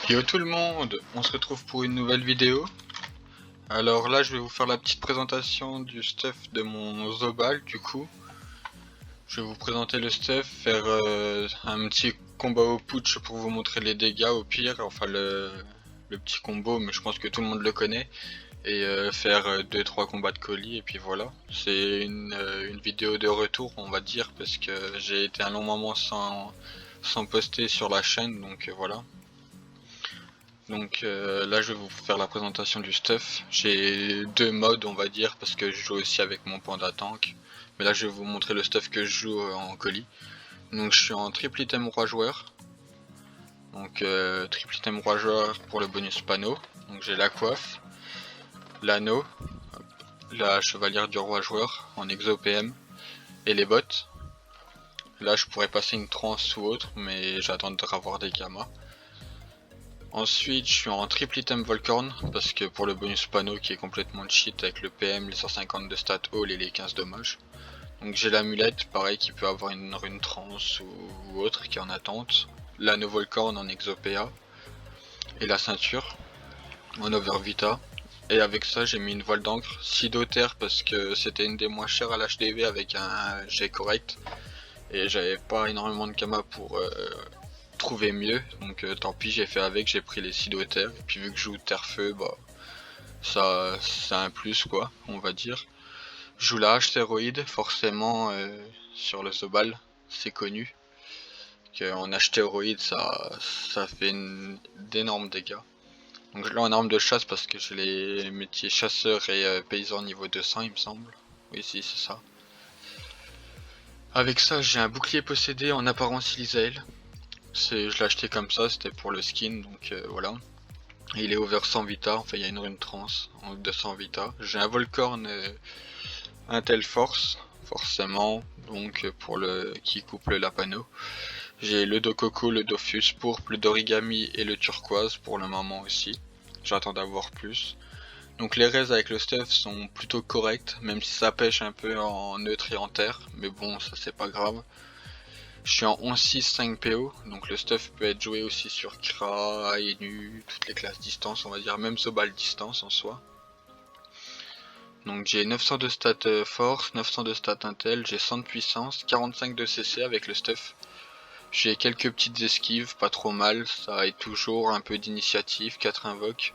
Yo tout le monde, on se retrouve pour une nouvelle vidéo. Alors là je vais vous faire la petite présentation du stuff de mon Zobal du coup. Je vais vous présenter le stuff, faire un petit combat au putsch pour vous montrer les dégâts au pire, enfin le petit combo mais je pense que tout le monde le connaît. Et faire 2-3 combats de colis et puis voilà. C'est une vidéo de retour on va dire parce que j'ai été un long moment sans poster sur la chaîne donc voilà. Donc là je vais vous faire la présentation du stuff. J'ai deux modes on va dire parce que je joue aussi avec mon panda tank. Mais là je vais vous montrer le stuff que je joue en colis. Donc je suis en triple item roi joueur. Donc triple item roi joueur pour le bonus panneau. Donc j'ai la coiffe, l'anneau, la chevalière du roi joueur en exo PM et les bottes. Là je pourrais passer une trance ou autre mais j'attends de avoir des gammas. Ensuite je suis en triple item Volcorn parce que pour le bonus panneau qui est complètement cheat avec le PM, les 150 de stat all et les 15 dommages. Donc j'ai l'amulette pareil qui peut avoir une rune trance ou autre qui est en attente. L'anneau Volcorn en exo PA et la ceinture en over vita. Et avec ça j'ai mis une voile d'encre Sidoter parce que c'était une des moins chères à l'HDV avec un jet correct. Et j'avais pas énormément de gamma pour trouver mieux, donc tant pis j'ai fait avec, j'ai pris les Sidoter. Et puis vu que je joue terre-feu, bah ça c'est un plus quoi, on va dire. Je joue la H-stéroïde, forcément sur le Zobal, c'est connu. En H-stéroïde ça fait d'énormes dégâts. Donc je l'ai en arme de chasse parce que j'ai les métiers chasseur et paysan niveau 200 il me semble. Oui si c'est ça. Avec ça j'ai un bouclier possédé en apparence Ilisael. Je l'ai acheté comme ça, c'était pour le skin donc voilà. Et il est over 100 vita, enfin il y a une rune trans en 200 vita. J'ai un Volcorn Intel Force forcément, donc pour le qui coupe le lapano. J'ai le Dococo, le Dofus pourpre, le d'origami et le turquoise pour le moment aussi. J'attends d'avoir plus. Donc les raises avec le stuff sont plutôt corrects, même si ça pêche un peu en neutre et en terre, mais bon ça c'est pas grave. Je suis en 11-6 5 PO, donc le stuff peut être joué aussi sur Kra, Enu, toutes les classes distance on va dire, même Zobal distance en soi. Donc j'ai 900 de stats force, 900 de stats intel, j'ai 100 de puissance, 45 de CC avec le stuff. J'ai quelques petites esquives, pas trop mal, ça aide toujours, un peu d'initiative, 4 invoques.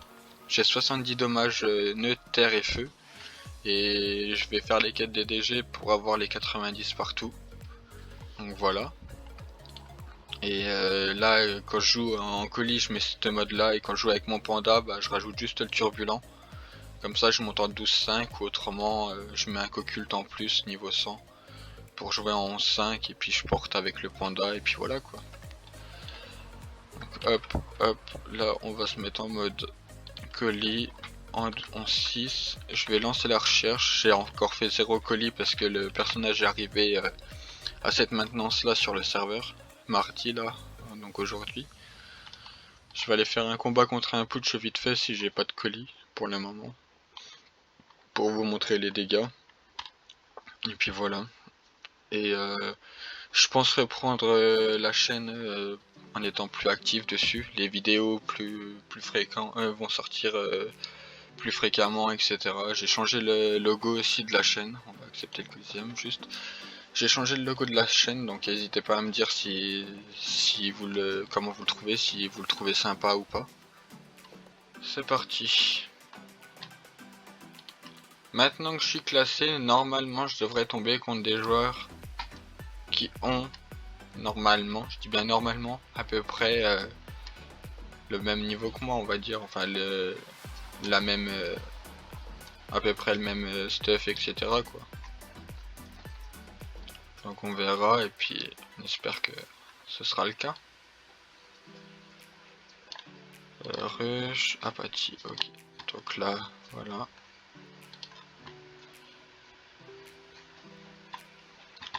J'ai 70 dommages neutre, terre et feu. Et je vais faire les quêtes des DG pour avoir les 90 partout. Donc voilà. Et là quand je joue en colis je mets ce mode là et quand je joue avec mon panda bah, je rajoute juste le turbulent. Comme ça je monte en 12-5 ou autrement je mets un cocculte en plus niveau 100 pour jouer en 11-5 et puis je porte avec le panda et puis voilà quoi. Donc hop, là on va se mettre en mode colis en 6. Je vais lancer la recherche, j'ai encore fait 0 colis parce que le personnage est arrivé à cette maintenance là sur le serveur, mardi là, donc aujourd'hui. Je vais aller faire un combat contre un putsch vite fait si j'ai pas de colis pour le moment. Pour vous montrer les dégâts. Et puis voilà. Et je pense reprendre la chaîne en étant plus actif dessus. Les vidéos plus fréquentes vont sortir plus fréquemment, etc. J'ai changé le logo aussi de la chaîne. On va accepter le deuxième juste. J'ai changé le logo de la chaîne, donc n'hésitez pas à me dire si vous comment vous le trouvez, si vous le trouvez sympa ou pas. C'est parti. Maintenant que je suis classé, normalement je devrais tomber contre des joueurs qui ont normalement, je dis bien normalement, à peu près le même niveau que moi on va dire, enfin la même à peu près le même stuff etc quoi. Donc on verra et puis on espère que ce sera le cas. Rush, apathie, ok. Donc là, voilà.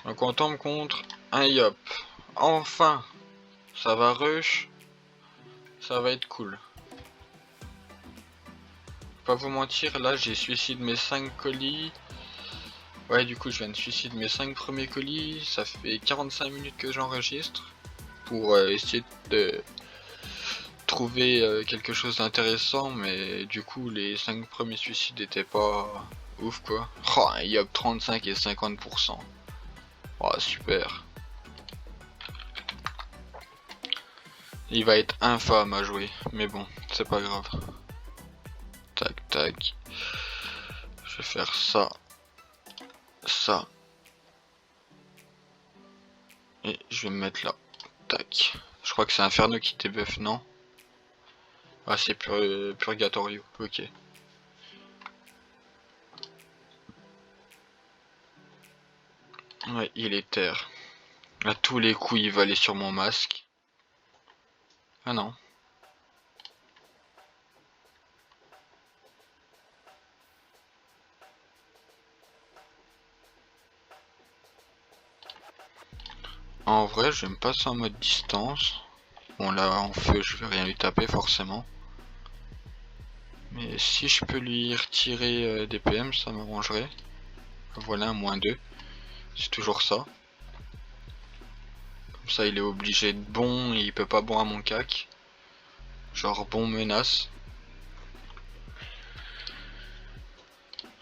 Donc on tombe contre un Yop. Enfin, ça va rush. Ça va être cool. Pas vous mentir, là j'ai suicide mes 5 colis. Ouais, du coup je viens de suicide mes 5 premiers colis. Ça fait 45 minutes que j'enregistre. Pour essayer de trouvé quelque chose d'intéressant, mais du coup les 5 premiers suicides étaient pas ouf quoi. Oh, un Yop 35 et 50%. Oh super. Il va être infâme à jouer, mais bon, c'est pas grave. Tac tac. Je vais faire ça. Ça. Et je vais me mettre là. Tac. Je crois que c'est Inferno qui débuff, non? Ah c'est Purgatorio, ok. Ouais, il est terre. À tous les coups il va aller sur mon masque. Ah non. En vrai je vais me passer en mode distance. Bon là en feu je vais rien lui taper forcément. Mais si je peux lui retirer des PM ça m'arrangerait. Voilà un -2. C'est toujours ça. Comme ça il est obligé de bon et il peut pas bon à mon cac. Genre bon menace.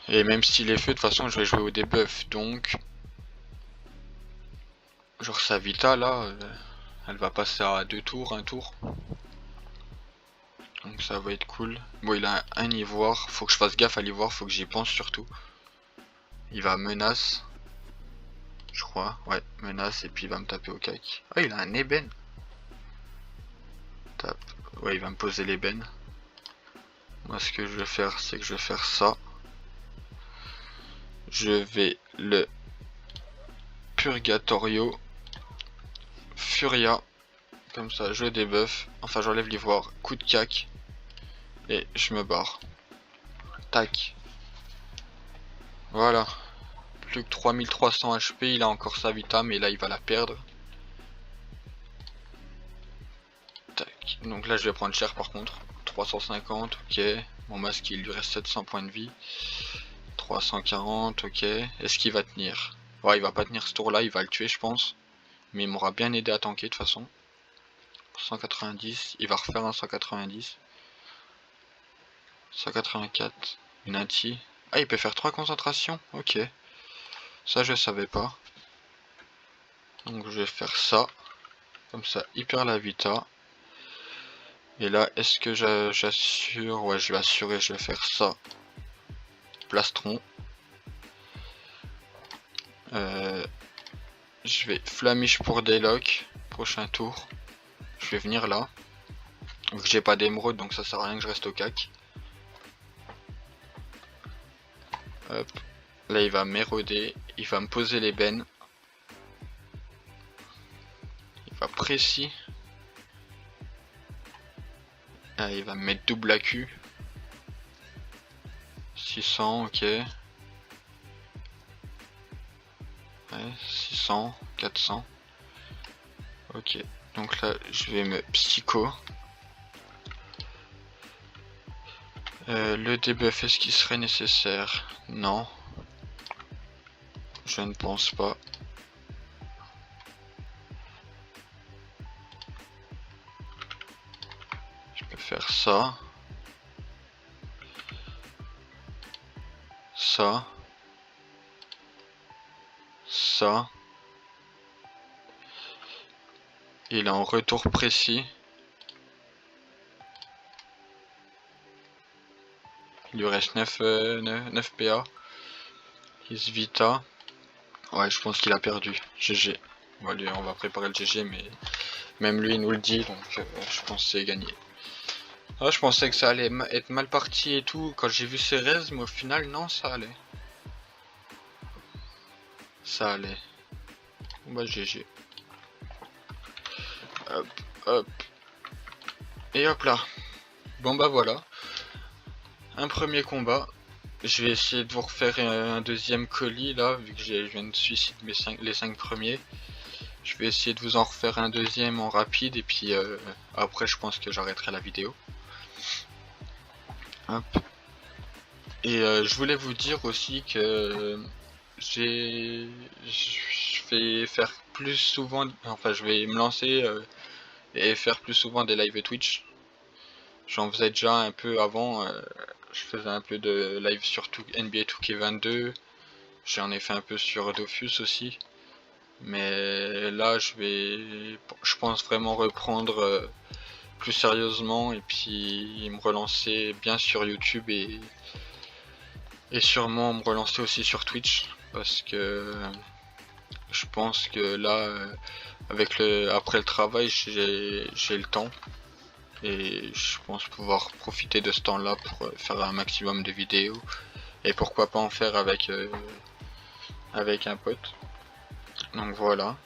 Et même s'il est feu de toute façon je vais jouer au debuff donc. Genre sa vita là elle va passer à 2 tours, 1 tour. Donc ça va être cool. Bon il a un ivoire, faut que je fasse gaffe à l'ivoire, faut que j'y pense surtout. Il va menace. Je crois, ouais, menace et puis il va me taper au cac. Ah il a un ébène. Tape. Ouais il va me poser l'ébène. Moi ce que je vais faire c'est que je vais faire ça. Je vais le Purgatorio. Furia. Comme ça je débuff. Enfin j'enlève l'ivoire. Coup de cac. Et je me barre. Tac. Voilà. Plus que 3300 HP, il a encore sa vita, mais là il va la perdre. Tac. Donc là je vais prendre cher par contre. 350, ok. Mon masque il lui reste 700 points de vie. 340, ok. Est-ce qu'il va tenir? Ouais, il va pas tenir ce tour là, il va le tuer je pense. Mais il m'aura bien aidé à tanker de toute façon. 190, il va refaire un 190. 184, une anti. Ah il peut faire 3 concentrations, ok. Ça je savais pas. Donc je vais faire ça. Comme ça, il perd la vita. Et là, est-ce que j'assure? Ouais, je vais assurer, je vais faire ça. Plastron. Je vais flamiche pour Daylock. Prochain tour. Je vais venir là. Donc j'ai pas d'émeraude, donc ça sert à rien que je reste au cac. Hop. Là, il va m'éroder. Il va me poser l'ébène. Il va précis. Ah, il va me mettre double AQ. 600, ok. Ouais, 600, 400. Ok, donc là je vais me psycho. Le debuff, est-ce qu'il serait nécessaire? Non. Je ne pense pas. Je peux faire ça. Ça. Ça. Il est en retour précis. Il lui reste 9 PA. Is Vita. Ouais, je pense qu'il a perdu. GG. Bon, allez, on va préparer le GG, mais même lui il nous le dit, donc je pense que c'est gagné. Ah, je pensais que ça allait être mal parti et tout quand j'ai vu ses res, mais au final, non, ça allait. Ça allait. Bah, GG. Hop, hop. Et hop là. Bon, bah voilà. Un premier combat. Je vais essayer de vous refaire un deuxième colis là, vu que je viens de suicider les 5 premiers. Je vais essayer de vous en refaire un deuxième en rapide et puis après je pense que j'arrêterai la vidéo. Hop. Et je voulais vous dire aussi que je vais faire plus souvent, enfin je vais me lancer et faire plus souvent des lives Twitch. J'en faisais déjà un peu avant, je faisais un peu de live sur NBA 2K22, j'en ai fait un peu sur Dofus aussi. Mais là je pense vraiment reprendre plus sérieusement et puis me relancer bien sur YouTube et sûrement me relancer aussi sur Twitch parce que je pense que là après le travail j'ai le temps et je pense pouvoir profiter de ce temps là pour faire un maximum de vidéos et pourquoi pas en faire avec un pote. Donc voilà.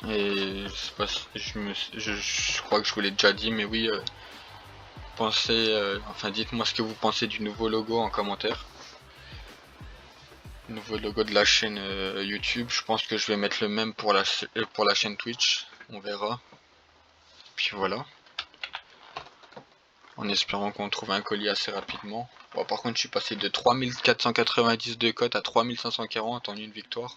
Et je sais pas si je crois que je vous l'ai déjà dit, mais oui, dites-moi ce que vous pensez du nouveau logo en commentaire. Le nouveau logo de la chaîne YouTube, je pense que je vais mettre le même pour la chaîne Twitch, on verra. Puis voilà. En espérant qu'on trouve un colis assez rapidement. Bon, par contre, je suis passé de 3490 de cote à 3540 en une victoire.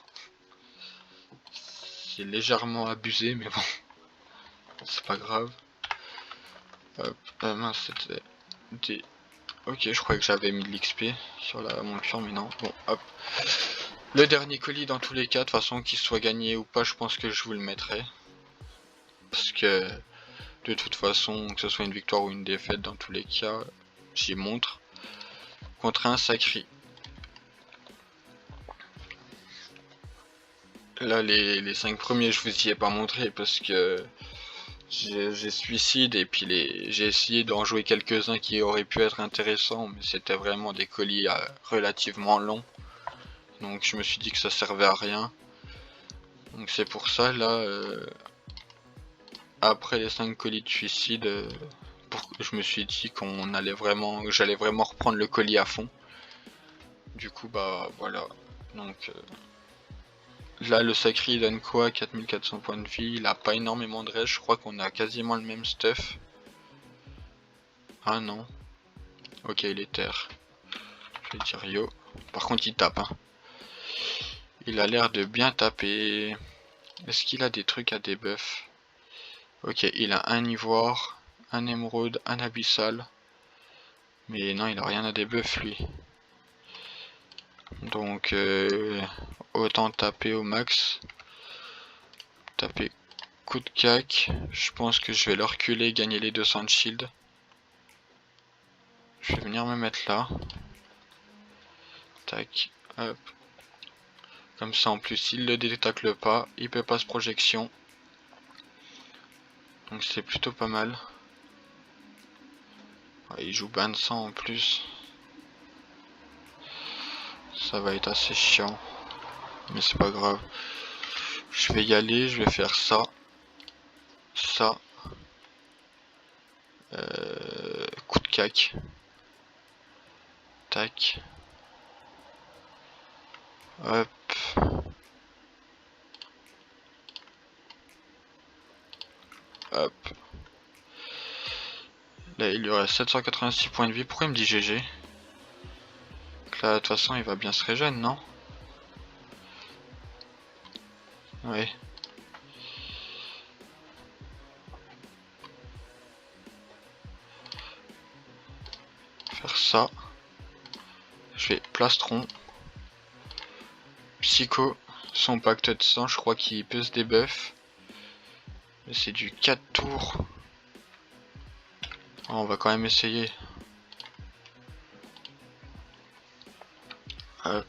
C'est légèrement abusé, mais bon, c'est pas grave. Hop, mince, c'était des... Ok, je croyais que j'avais mis de l'XP sur la monture, mais non. Bon, hop. Le dernier colis dans tous les cas, de toute façon, qu'il soit gagné ou pas, je pense que je vous le mettrai. Parce que, de toute façon, que ce soit une victoire ou une défaite, dans tous les cas, j'y montre. Contre un sacré. Là, les 5 premiers, je vous y ai pas montré parce que j'ai suicide et puis j'ai essayé d'en jouer quelques-uns qui auraient pu être intéressants, mais c'était vraiment des colis relativement longs. Donc je me suis dit que ça servait à rien. Donc c'est pour ça là, après les 5 colis de suicide, je me suis dit que j'allais vraiment reprendre le colis à fond. Du coup bah voilà. Donc là le sacré il donne quoi? 4400 points de vie, il a pas énormément de reste, je crois qu'on a quasiment le même stuff. Ah non. Ok il est terre. Je vais dire yo. Par contre il tape hein. Il a l'air de bien taper. Est-ce qu'il a des trucs à debuff? Ok, il a un ivoire, un émeraude, un abyssal. Mais non, il a rien à debuff lui. Donc autant taper au max. Taper coup de cac. Je pense que je vais le reculer, gagner les 200 de shield. Je vais venir me mettre là. Tac, hop. Comme ça en plus il le détacle pas, il peut pas se projection. Donc c'est plutôt pas mal. Il joue ban 100 en plus. Ça va être assez chiant. Mais c'est pas grave. Je vais y aller, je vais faire ça. Ça. Coup de cac. Tac. Hop. Hop. Là il lui reste 786 points de vie. Pourquoi il me dit GG? Donc là de toute façon il va bien se régénérer, non? Ouais. Faire ça. Je vais plastron. Psycho. Son pacte de sang, je crois qu'il peut se debuff. Mais c'est du 4 tours. Oh, on va quand même essayer. Hop.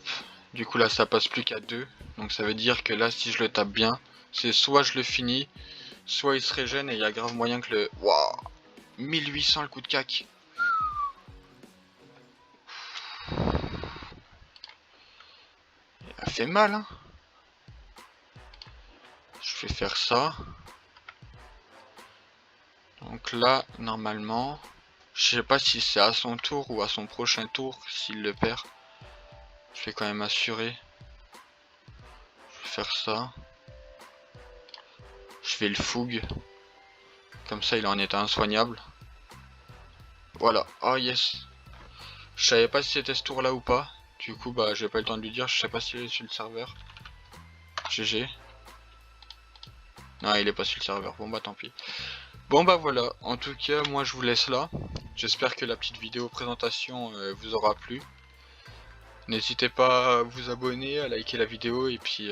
Du coup là ça passe plus qu'à 2. Donc ça veut dire que là si je le tape bien, c'est soit je le finis, soit il se régène et il y a grave moyen que le... Waouh, 1800 le coup de cac. Ça fait mal hein. Je vais faire ça. Donc là normalement, je sais pas si c'est à son tour ou à son prochain tour s'il le perd. Je vais quand même assurer. Je vais faire ça. Je vais le fougue. Comme ça il est en état insoignable. Voilà. Oh yes. Je savais pas si c'était ce tour là ou pas. Du coup bah j'ai pas eu le temps de lui dire. Je sais pas s'il est sur le serveur. GG. Non il est pas sur le serveur. Bon bah tant pis. Bon bah voilà, en tout cas moi je vous laisse là. J'espère que la petite vidéo présentation vous aura plu. N'hésitez pas à vous abonner, à liker la vidéo et puis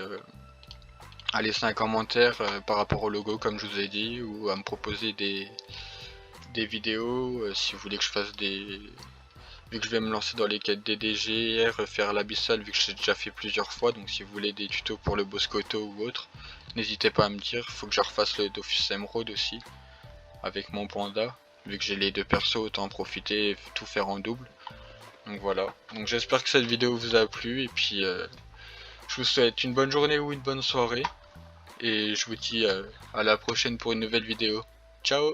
à laisser un commentaire par rapport au logo comme je vous ai dit, ou à me proposer des vidéos si vous voulez que je fasse des... Vu que je vais me lancer dans les quêtes DDGR, faire l'abyssal vu que j'ai déjà fait plusieurs fois, donc si vous voulez des tutos pour le Boscoto ou autre, n'hésitez pas à me dire. Faut que je refasse le Dofus Emerald aussi, avec mon panda, vu que j'ai les deux persos, autant en profiter et tout faire en double. Donc voilà, donc j'espère que cette vidéo vous a plu, et puis je vous souhaite une bonne journée ou une bonne soirée, et je vous dis à la prochaine pour une nouvelle vidéo. Ciao!